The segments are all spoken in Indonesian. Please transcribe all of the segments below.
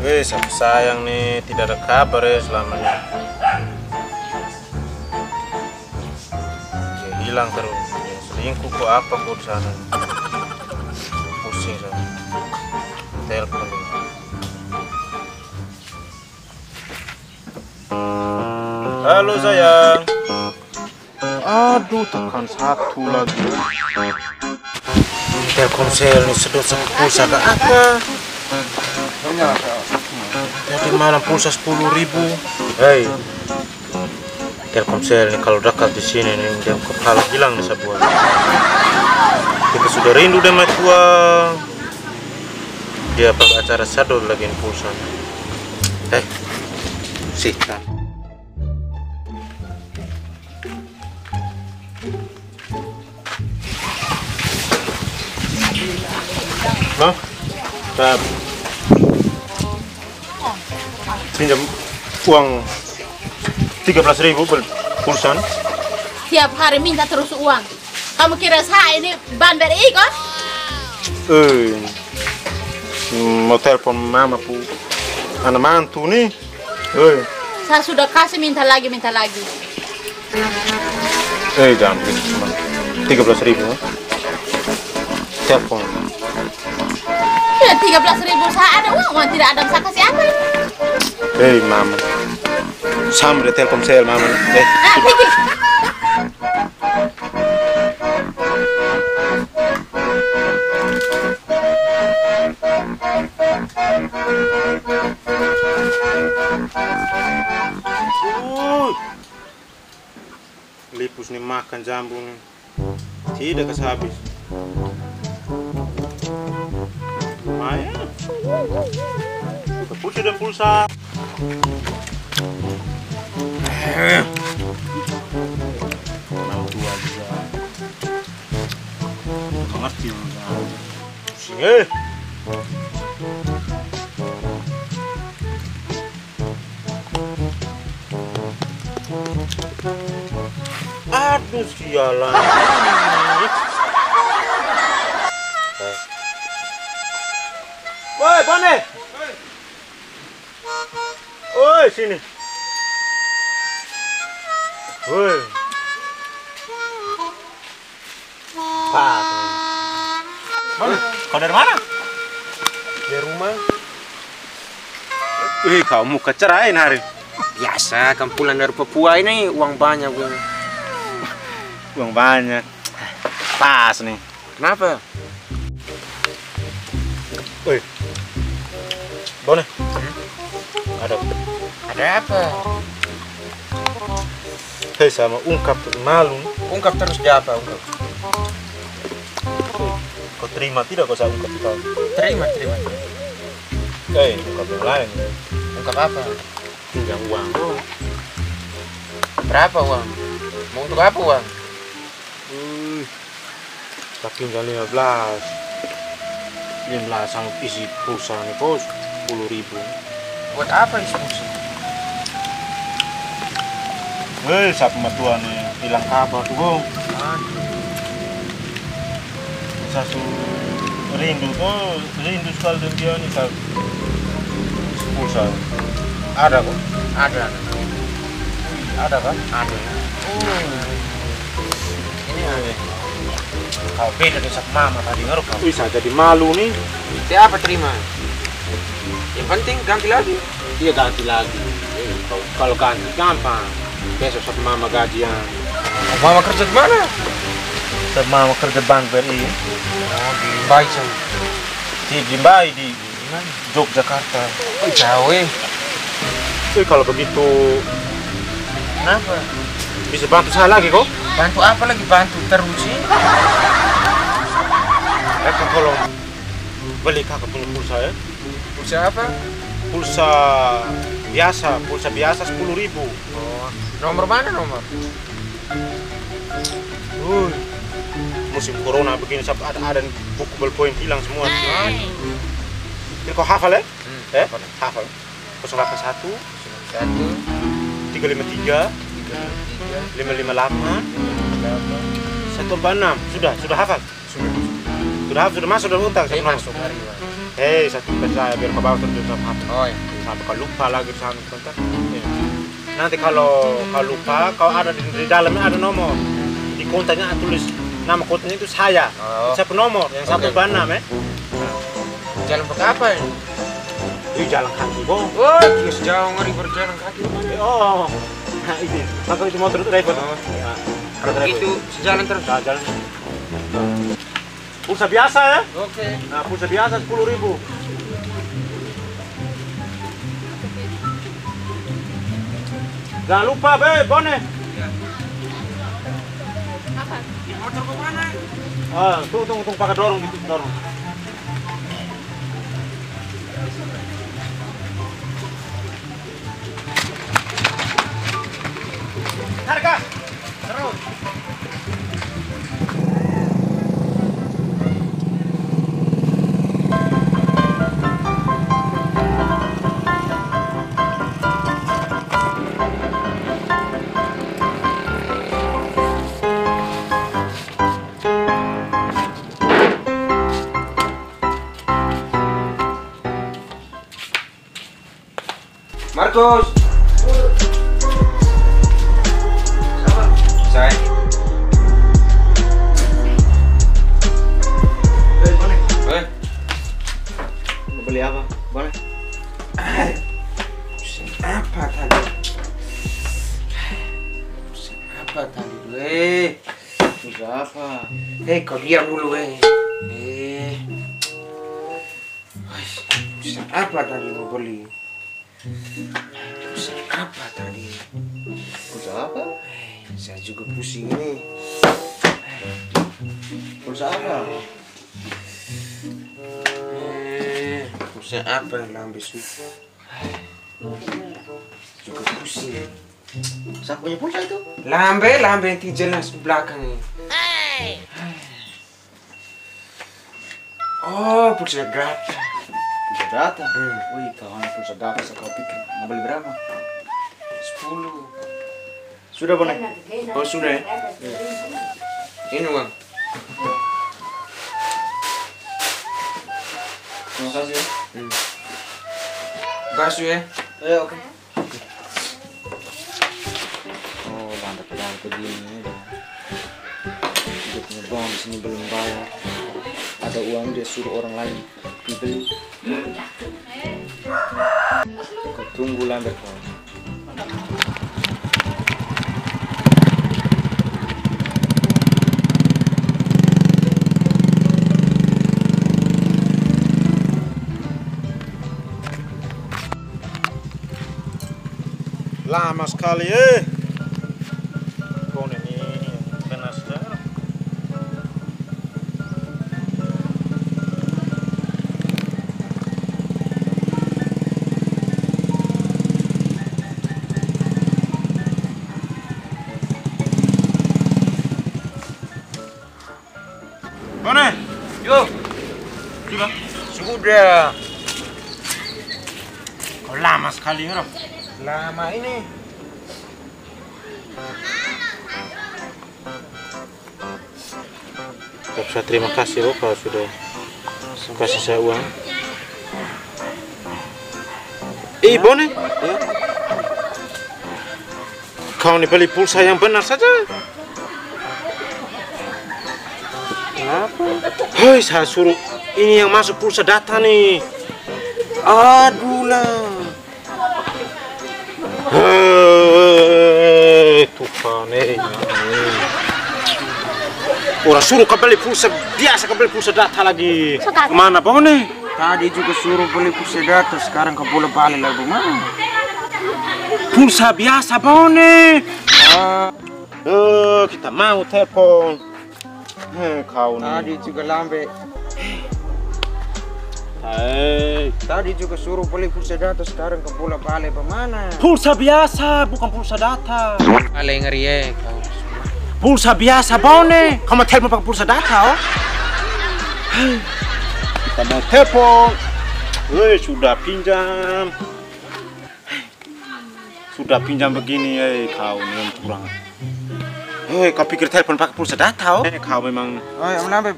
Wes, aku sayang nih, tidak ada kabar ya selamanya. Dia hilang terus. Dia selingkuh kok apa kok di sana. Pusing saya. Telepon dia. Halo sayang. Aduh, tekan satu lagi. Telkomsel nih sedot sama pulsa ke apa? Tadi malam pulsa 10.000. Hei, Telkomsel nih kalau dekat di sini nih dia kepala hilang nih sebuah. Kita sudah rindu dengan tua. Dia pakai acara sadol lagi nih pulsa. Sih. Nah, kita pinjam uang 13.000 pulsa. Tiap hari minta terus uang. Kamu kira saya ini ban BRI kan? Mau telepon mama pu, anak mantu nih. Saya sudah kasih minta lagi. Jangan begitu cuma 13.000. Telepon. Ya 13.000 saya ada uang tidak ada saya kasih apa ini? Mama. Sampai Telkomsel mama. Pergi. Lipus nih makan jambu nih. Tidak kasih habis. Lumayan. Pulsa dan pulsa. Mau tua juga. Ngerti pusing Aduh sialan. Woi, Bone. Woi, sini. Woi. Pak. Bone, kau dari mana? Dari rumah. Kamu kecerain hari. Biasa, kan pulang dari Papua ini uang banyak gue. Uang banyak. Pas nih. Kenapa? Woi. Bone. Ada apa? Hei, sama ungkap malu. Ungkap terus dia apa? Ungkap. Kau terima tidak kau saya ungkap kau? Terima. Ungkap yang lain. Ungkap apa? Pinjam uang. Berapa uang? Mau untuk apa uang? Tak pinjam 15 sama isi pulsa nih kos 10.000. Buat apa isi pulsa? Siapa matua nih hilang kabar tuh bang. Sasu rindu sekali dengan dia nih tak pulsa. Ada kok? Ada kan? Ada. Ini ada. Kau beda dengan mama tadi ngaruh kau. Bisa jadi malu nih. Siapa terima? Yang penting ganti lagi. Iya ganti lagi. Kalau ganti gampang. Besok sama mama gajian. Mama kerja di mana? Sama mama kerja Bank BRI. Oh, di Baicang. Di Mbai di Yogyakarta. Jauh. Kalau begitu, Kenapa? bisa bantu saya lagi kok? Bantu apa lagi? Bantu terus sih. Kalau beli kakak punya pulsa ya? Pulsa apa? Pulsa biasa 10.000. Oh, nomor mana nomor? Musim corona begini ada buku ballpoint hilang semua. Ini kau hafal ya? Hafal. 081 353 558 146. Sudah hafal? Sudah masuk dalam utang. Masuk hari, Bang. Hei, satu percaya biar kau bawa terus sama HP. Oh ya. Sampai kau lupa lagi di sana sebentar. Nanti kalau kau lupa, kau ada di dalamnya ada nomor. Di kontaknya tulis nama kontaknya itu saya. Oh. Siapa nomor? Yang 126 Jalan pakai apa ini? Ini jalan kaki, Bang. Oh, sejauh ngeri berjalan kaki. Oh. Nah, ini. Maka itu motor itu driver. Oh. Nah, Kalau begitu sejalan terus. nah, jalan. Pulsa biasa ya? Oke. Nah, pulsa biasa 10.000. Jangan lupa, Be, Bone. Apa? Motor ke mana? Tunggu pakai dorong gitu, dorong. Harga. Terus. Markus. Saya. Boleh. Eh, Mau beli apa? Boleh. pusing apa tadi? Pusing apa tadi dulu? Bisa apa? Kau diam dulu pusing apa tadi mau beli? Pusing apa tadi? Pulsa apa? Saya juga pusing ini. Pulsa apa? Pusing apa yang lambe su? Juga pusing. Siapa punya pulsa itu? Lambe yang tidak jelas belakang ini. Oh, pulsa data. Pulsa data? Wih, kawan pulsa data kau pikir mau beli berapa? 10. Sudah, Bone? Oh, sudah ya? Ini Bang. Terima kasih ya. Bakso ya? Oke. Oh, lantai begini. Dia punya bang di sini belum bayar. Ada uang dia suruh orang lain dibeli. Kau tunggu lambat kau. Lama sekali Bone ini benar saja. Bone, Yo, sudah. sudah. Kau lama sekali Rob. Lama ini. Saya terima kasih Bapak sudah kasih saya uang. Bone, kau ini beli pulsa yang benar saja. Kenapa? Hei, saya suruh ini yang masuk pulsa data nih. Aduh lah. Tuhan, orang suruh kau beli pulsa biasa, kau beli pulsa data lagi. Kemana Bone? Tadi juga suruh beli pulsa data, sekarang kau boleh balik lagi mana? Pulsa biasa Bone. Kita mau telepon. Kau nih. Tadi juga lambe. Hei, Tadi juga suruh beli pulsa data, sekarang kau boleh balik bagaimana? pulsa biasa bukan pulsa data. Balik ngeri ya kau. Pulsa biasa Bone. Kau mau telepon pakai pulsa data Kita mau telepon. Sudah pinjam. Sudah pinjam begini kau nih kurang. Kau pikir telepon pakai pulsa data Kau memang. Oh, yang lambe.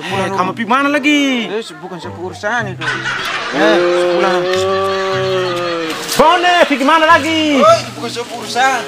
Sebulan kamu pi mana lagi? Bukan sebuah urusan itu. Sebulan. Bone, pi gimana lagi? Bukan sebuah urusan.